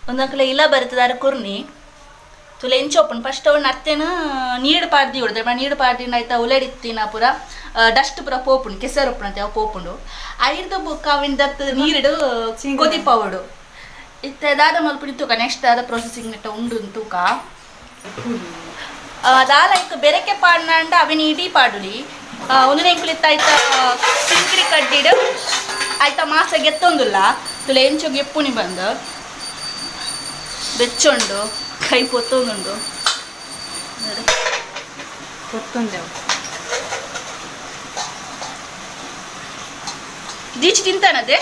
ಒಂದೊಂದು ಇಲ್ಲ ಬರ್ತದೆ ಅರ ಕುರ್ನಿ ತುಲೆ ಎಂಚೋಪನ್ ಫಸ್ಟ್ ಅವಳು ನತ್ತೇನ ನೀಡು ಪಾಡ್ದಿ ಹೊಡೆದ್ರೆ ನೀಡು ಪಾಡ್ದಿಂದ ಆಯ್ತಾ ಉಲೆಡಿತ್ತಿನ ಪೂರ ಡಸ್ಟ್ ಪೂರ ಪೋಪುಂಡು ಕೆಸರು ಉಪ್ಪು ಅಂತ ಅವು ಪೋಪುಂಡು ಐದು ಬುಕ್ ಅವಿನ ದತ್ತು ನೀರಿಡು ಕೊದಿಪವಡು ಇತ್ತೆ ದಾದ ಮಲ್ಪುಡಿ ತೂಕ ನೆಕ್ಸ್ಟ್ ಆದ ಪ್ರೊಸೆಸಿಂಗ್ ನೆಟ್ಟ ಉಂಡು ತೂಕ ದಾಲ ಇತ್ತು ಬೆರಕೆ ಪಾಡ್ನಂಡ ಅವಿನ ಇಡೀ ಪಾಡುಲಿ ಒಂದು ನೆಂಕ್ಲಿತ್ತ ಆಯ್ತಾ ಸಿಂಕ್ರಿ ಕಡ್ಡಿಡು ಆಯ್ತಾ ಮಾಸ ಗೆತ್ತೊಂದುಲ್ಲ ತುಲೆ ಎಂಚೋಗಿ ಎಪ್ಪುನಿ ಬಂದು ಬೆಚ್ಚೊಂಡು ಕೈ ಪೊತ್ತೊಂದುಂಡು ಗೊತ್ತುಂಡೆವು ದೀಚಿ ತಿಂತಾನದೆ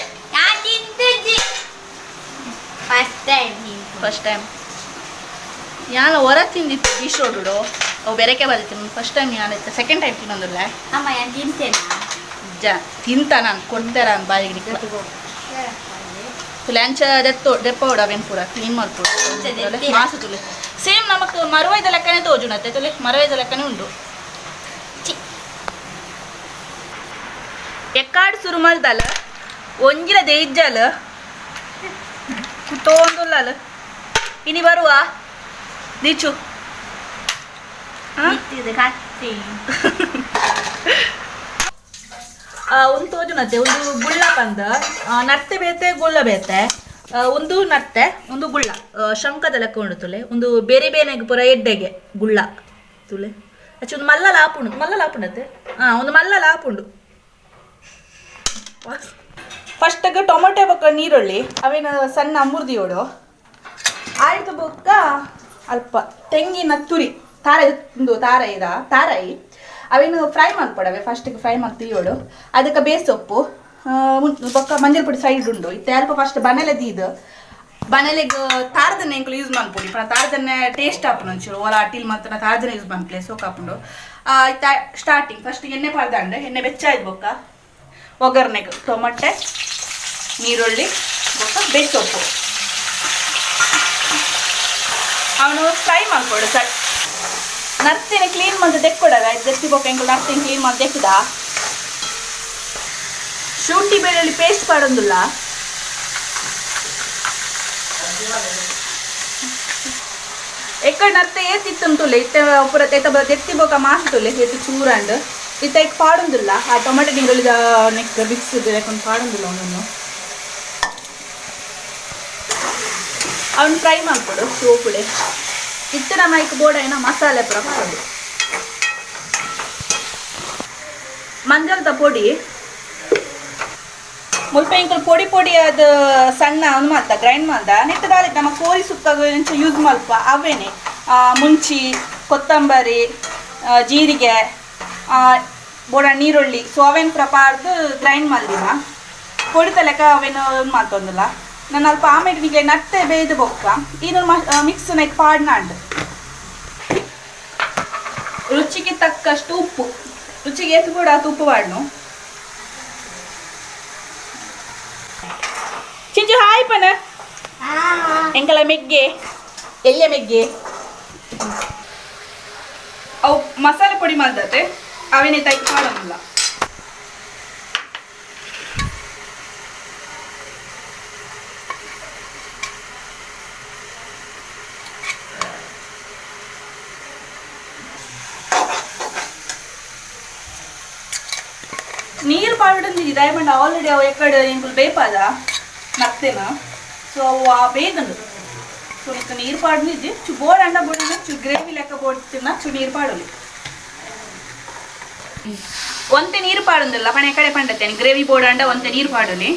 ಫಸ್ಟ್ ಟೈಮ್ ಯಾಲ ಹೊರ ತಿಂದಿತ್ತು ಬೀಚ್ ರೋಡು ಅವು ಬೆರಕೆ ಬಂದಿತ್ತು ಫಸ್ಟ್ ಟೈಮ್ ಯಾನೈತೆ ಸೆಕೆಂಡ್ ಟೈಮ್ ತಿನ್ನೋದಿಲ್ಲ ಅಮ್ಮ ನಾನು ತಿಂತೇನೆ ತಿಂತ ನಾನು ಕೊಡ್ತಾರ ನಾನು ಬಾಯಿಗೆ ಲಂಚ ದೆಪ್ಪೋಡು ಅವೇನು ಪೂರ ಕ್ಲೀನ್ ಮಾಡ್ಕೊಡು ಮಾಸು ತುಲೆ ಸೇಮ್ ನಮಕ್ ಮರುವೈದ ಲೆಕ್ಕನೇ ತೋಜುನತ್ತೆ ತುಲೆ ಮರುವೈದ ಲೆಕ್ಕನೇ ಉಂಡು ಎಕ್ಕಾಡು ಶುರು ಮಾಡ್ದಲ್ಲ ಒಂಜಿನ ದೇಜ್ಜಲ ಕುಟ್ಟೋಂದುಲ್ಲ ಇನಿ ಬರುವ ದೀಚು ಒಂದು ತೋಜುನತ್ತೆ ಒಂದು ಗುಳ್ಳ ಬಂದ ನರ್ತೆ ಬೇತೆ ಗುಳ್ಳ ಬೇತೆ ಒಂದು ನರ್ತೆ ಒಂದು ಗುಳ್ಳ ಶಂಕದ ಲೆಕ್ಕ ಉಂಡು ತುಲೆ ಒಂದು ಬೇರೆ ಬೇನೆಗೆ ಪೂರ ಎಡ್ಡೆಗೆ ಗುಳ್ಳ ತುಲೆ ಆಚೆ ಒಂದು ಮಲ್ಲ ಲಾಪುಂಡತ್ತೆ ಒಂದು ಮಲ್ಲ ಲಾಪುಂಡು ಫಸ್ಟಾಗ ಟೊಮೊಟೊ ಬೊಕ್ಕ ನೀರುಳ್ಳಿ ಅವೇನು ಸಣ್ಣ ಅಂಬುರ್ದಿಯೋಡು ಆಯ್ತು ಬೊಕ್ಕ ಅಲ್ಪ ತೆಂಗಿನ ತುರಿ ತಾರಾಯಿ ಅವೇನು ಫ್ರೈ ಮಾಡ್ಕೊಡವೆ ಫಸ್ಟಿಗೆ ಫ್ರೈ ಮಾಡ್ತೀಯೋಡು ಅದಕ್ಕೆ ಬೇಸೊಪ್ಪು ಬೊಕ್ಕ ಮಂಜಲ್ ಪುಡಿ ಸೈಡ್ ಉಂಡು ಇತ್ತೆ ಅಲ್ಪ ಫಸ್ಟ್ ಬನೆಲೆ ಬನೆಲೆಗೆ ತಾರದನ್ನೇ ಎಂಕ್ಲು ಯೂಸ್ ಮಾಡ್ಕೊಡಿ ತಾರದನ್ನೇ ಟೇಸ್ಟ್ ಹಾಪುಂಡು ಒಂಚೂರು ಓಲ ಅಟ್ಟಿಲ್ ಮತ್ತು ತಾರದನ್ನೇ ಯೂಸ್ ಮಾಡ್ಕೊಳ್ಳಿ ಸೋಕ್ ಹಾಪುಂಡು ಇತ್ತ ಸ್ಟಾರ್ಟಿಂಗ್ ಫಸ್ಟಿಗೆ ಎಣ್ಣೆ ಪಾಡ್ದಂಡೆ ಎಣ್ಣೆ ಬೆಚ್ಚಾಯ್ತು ಬೊಕ್ಕ ಒಗ್ಗರಣೆಗೆ ಟೊಮಟೆ ನೀರುಳ್ಳಿ ಬೊಕ್ಕ ಬೇಸೊಪ್ಪು ಅವನು ಫ್ರೈ ಮಾಡ್ಕೊಡು ನರ್ತಿನ ಕ್ಲೀನ್ ಮಾಡಿ ತೆಕ್ಕೊಡಲ್ಲ ಜಸ್ತಿ ಬೊಕ್ಕ ಎಂಕಲ್ ನರ್ತಿನ ಕ್ಲೀನ್ ಮಾಡಿ ತೆಕ್ಕದ ಶುಂಠಿ ಬೆಳ್ಳುಳ್ಳಿ ಪೇಸ್ಟ್ ಮಾಡೋದಿಲ್ಲ ಎಕ್ಕಡ ನರ್ತೆ ಏತಿತ್ತುಂಟುಲೆ ಇತ್ತೆ ಪೂರ ತೆತ್ತಿ ಬೊಕ್ಕ ಮಾಸಿ ತುಲೆ ಎತ್ತಿ ಚೂರಂಡು ಇತ್ತ ಈಗ ಪಾಡೊಂದಿಲ್ಲ ಆ ಟೊಮೆಟೊ ನೀರುಳ್ಳಿದ ನೆಕ್ ಮಿಕ್ಸ್ ಲೆಕ್ಕೊಂಡು ಪಾಡೊಂದಿಲ್ಲ ಅವನನ್ನು ಅವನು ಫ್ರೈ ಮಾಡ್ಕೊಡು ಸೋಪುಡೆ ಇತ್ತು ನಮ್ಮ ಈಗ ಬೋಡ ಏನೋ ಮಸಾಲೆ ಪುರ ಮಾಡೋದು ಮಂಜಲ್ದ ಪೊಡಿ ಮುಲ್ಪ ಇಂಕಲ್ ಪೊಡಿ ಅದು ಸಣ್ಣ ಅವನು ಮಾಡ್ದ ಗ್ರೈಂಡ್ ಮಾಡ್ದ ನೆಟ್ಟು ದಾಲಿತ್ತು ನಮ್ಮ ಕೋರಿ ಸುಕ್ಕಾಗ ಯೂಸ್ ಮಲ್ಪ ಅವೇನೆ ಮುಂಚಿ ಕೊತ್ತಂಬರಿ ಜೀರಿಗೆ ಬೋಡ ನೀರುಳ್ಳಿ ಸೊ ಅವೇನು ಪ್ರಪಾರ್ದು ಗ್ರೈಂಡ್ ಮಾಡಿದಿನ ಪೊಡಿತ ಲೆಕ್ಕ ಅವೇನು ಮಾಡ್ತೊಂದಿಲ್ಲ ನಾನು ಅಲ್ಪ ಆಮೇಲೆ ನಿಮಗೆ ನತ್ತೆ ಬೇಯ್ದು ಬೊಕ್ಕ ಇನ್ನೊಂದು ಮಿಕ್ಸ್ ನೆಕ್ ಪಾಡ್ನಾಂಡು ರುಚಿಗೆ ತಕ್ಕಷ್ಟು ಉಪ್ಪು ರುಚಿಗೆ ಎತ್ತು ಕೂಡ ಉಪ್ಪು ಪಾಡ್ನು ಚಿಂಚು ಹಾಯ್ ಪನ ಎಂಕಲ ಮೆಗ್ಗೆ ಎಲ್ಲಿ ಮೆಗ್ಗೆ ಅವು ಮಸಾಲೆ ಪೊಡಿ ಮಾಡ್ದತೆ ಅವೇನೇ ತೈಕ್ ಮಾಡೋದಿಲ್ಲ ನೀರು ಪಾಡ್ದು ದಯಮಂಡ ಆಲ್ರೆಡಿ ಅವು ಎಕ್ಕಡೆ ಎಂಕುಲು ಬೇಪಾದ ನತ್ತೇನ ಸೊ ಅವು ಬೇಯ್ದಂಡು ಸೊ ಇಂಕ ನೀರು ಪಾಡ್ದಿದ್ದೆ ಚು ಬೋಡ್ ಅಂಡ ಬೋಡಿನ ಚು ಗ್ರೇವಿ ಲೆಕ್ಕ ಬೋಡ್ತಿನ ಚು ನೀರು ಪಾಡೋಲಿ ಒಂತೆ ನೀರು ಪಾಡೊಂದಿಲ್ಲ ಪಣ ಎಕಡೆ ಪಂಡತ್ತೇನೆ ಗ್ರೇವಿ ಬೋಡ್ ಅಂಡ ಒಂತೆ ನೀರು ಪಾಡೋಲಿ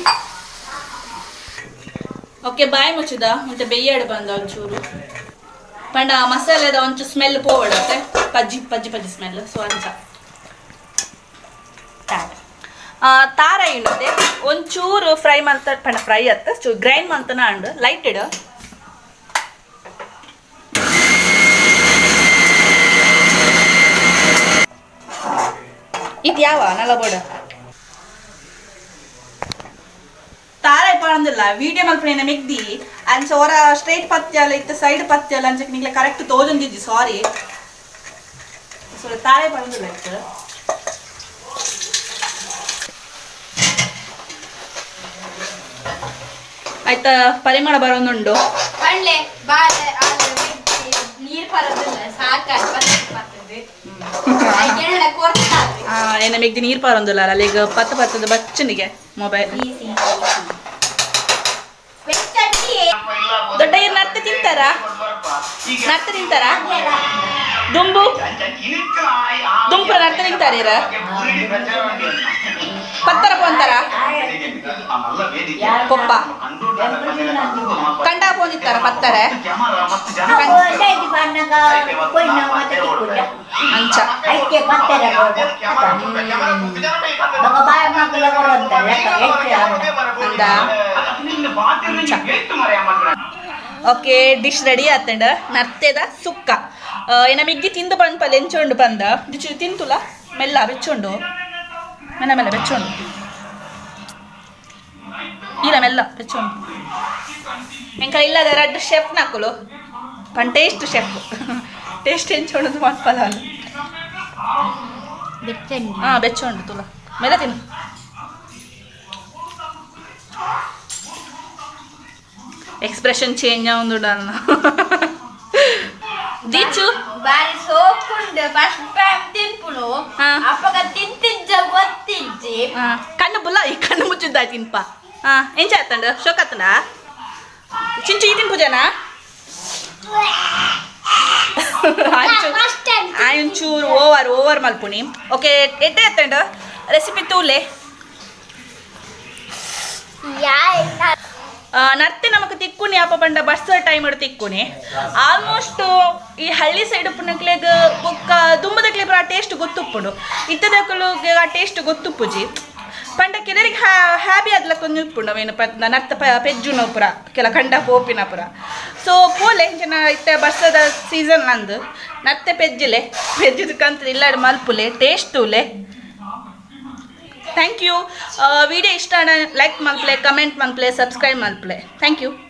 ಓಕೆ ಬಾಯ್ ಮುಚ್ಚಿದ ಮತ್ತೆ ಬೆಯ್ಯಾಡು ಬಂದ ಒಂಚೂರು ಪಂಡ ಮಸಾಲೆದ ಒಂಚೂರು ಸ್ಮೆಲ್ ಪೋವಡತ್ತೆ ಪಜ್ಜಿ ಪಜ್ಜಿ ಪಜ್ಜಿ ಸ್ಮೆಲ್ ಸೊ ಅಂಚ ತಾರ ಇಡುತ್ತೆ ಒಂಚೂರು ಫ್ರೈ ಮಾಡ್ತಾ ಪಂಡ ಫ್ರೈ ಅತ್ತ ಚೂ ಗ್ರೈಂಡ್ ಮಾಡ್ತಾನ ಅಂಡು ಲೈಟ್ ಇಡು ಇದು ಯಾವ ನಲ್ಲ ಬೋಡ ತಾರ ಪಂದಿಲ್ಲ ವಿಡಿಯೋ ಮಲ್ಪನ ಮೆಗ್ದಿ ಅಂಚ ಹೊರ ಸ್ಟ್ರೈಟ್ ಪತ್ಯಲ್ಲ ಇತ್ತ ಸೈಡ್ ಪತ್ಯಲ್ಲ ಅಂಚಕ್ಕೆ ನಿಂಗೆ ಕರೆಕ್ಟ್ ತೋಜೊಂದಿದ್ದಿ ಸಾರಿ ಸೊ ತಾರೆ ಪಂದಿಲ್ಲ ಇತ್ತು ಆಯ್ತಾ ಪರಿಮಳ ಬರೋದುಂಡು ನೀರು ಬರೋದಿಲ್ಲ ಸಾಕಾಗಿ ಏನ ಮೆಗ್ದಿ ನೀರು ಪಾರೊಂದಿಲ್ಲ ಅಲ್ಲ ಈಗ ಪತ್ತದ ಬಚ್ಚನಿಗೆ ಮೊಬೈಲ್ ದೊಡ್ಡ ಏನು ನರ್ತೆ ತಿಂತಾರಾ ದುಂಬು ನರ್ತೆ ತಿಂತಾರ ಪತ್ತರ ಪೋಂತಾರ ಪೊಪ್ಪ ಕಂಡ ಪೋಂದಿತ್ತಾರ ಪತ್ತಾರೆ ಅಂಚ ಓಕೆ ಡಿಶ್ ರೆಡಿ ಆತಂಡ ನರ್ತೆದ ಸುಕ್ಕ ಏನ ಮಿಗ್ಗಿ ತಿಂದು ಬಂದ್ಪಲ್ಲ ಎಂಚೊಂಡು ಬಂದ ತಿಂತುಲ ಮೆಲ್ಲ ಬೆಚ್ಚೊಂಡು ಮೆಲ್ಲ ಬೆಚ್ಚೊಂಡು ಮೆಲ್ಲ ಬೆಚ್ಚೊಂಡು ಎಂಕ ಇಲ್ಲದ ರಡ್ಡು ಶೆಫ್ ನಾಕುಲು ಪನ್ ಟೇಸ್ಟ್ ಎಂಚೊಂಡು ಮಾಡ್ಪಲ್ಲ ಅಲ್ಲ ಬೆಚ್ಚೊಂಡು ತುಲ ಮೆಲ್ಲ ತಿನ್ನು ಎಕ್ಸ್ಪ್ರೆಷನ್ ಚೇಂಜ್ ಆಗುಂದುಂಡು ದೀಚು ಬಾರಿ ಸೋಕುಂಡು ಫಸ್ಟ್ ಟೈಮ್ ತಿನ್ಪುನು ಅಪ್ಪಗ ತಿಂತಿಜ್ಜ ಗೊತ್ತಿಜ್ಜಿ ಕಣ್ಣು ಬುಲ್ಲ ಈ ಕಣ್ಣು ಮುಚ್ಚಿದ್ದ ತಿನ್ಪ ಎಂಚ ಆತಂಡು ಶೋಕತ್ತನ ಚಿಂಚು ಈ ತಿನ್ಪು ಜನ ಒಂಚೂರು ಓವರ್ ಮಲ್ಪುನಿ ಓಕೆ ಎಡ್ಡೆ ಆತಂಡು ರೆಸಿಪಿ ತೂಲೆ ನರ್ತೆ ನಮಕ್ ತಿಕ್ಕುನಿ ಅಪ್ಪ ಬಂಡ ಬಸ್ ಟೈಮ್ ಹಿಡ್ ತಿಕ್ಕುನಿ ಆಲ್ಮೋಸ್ಟ್ ಈ ಹಳ್ಳಿ ಸೈಡ್ ಉಪ್ಪುನಕ್ಲೆಗ್ ಬೊಕ್ಕ ದುಂಬದಕ್ಲೆ ಆ ಟೇಸ್ಟ್ ಗೊತ್ತುಪ್ಪುಂಡು ಇತ್ತದಕ್ಲೆಗ್ ಆ ಟೇಸ್ಟ್ ಗೊತ್ತುಪ್ಪುಜಿ ಪಂಡ ಕೆಲರಿಗೆ ಹ್ಯಾಬಿ ಆದ್ಲಕ್ಕೊಂದು ಉಪ್ಪುಂಡು ಅವೇನು ನರ್ತ ಪೆಜ್ಜುನ ಪುರ ಕೆಲ ಕಂಡ ಪೋಪಿನ ಪುರ ಸೊ ಪೋಲೆ ಜನ ಇತ್ತ ಬಸ್ಸದ ಸೀಸನ್ ನಂದು ನರ್ತೆ ಪೆಜ್ಜುದಕ್ಕಂತ ಇಲ್ಲಾಡು ಮಲ್ಪುಲೆ ಟೇಸ್ಟುಲೆ ಥ್ಯಾಂಕ್ ಯು ವಿಡಿಯೋ ಇಷ್ಟ ಲೈಕ್ ಮಲ್ಪಲೆ ಕಮೆಂಟ್ ಮಲ್ಪಲೆ ಸಬ್ಸ್ಕ್ರೈಬ್ ಮಲ್ಪಲೆ ಥ್ಯಾಂಕ್ ಯು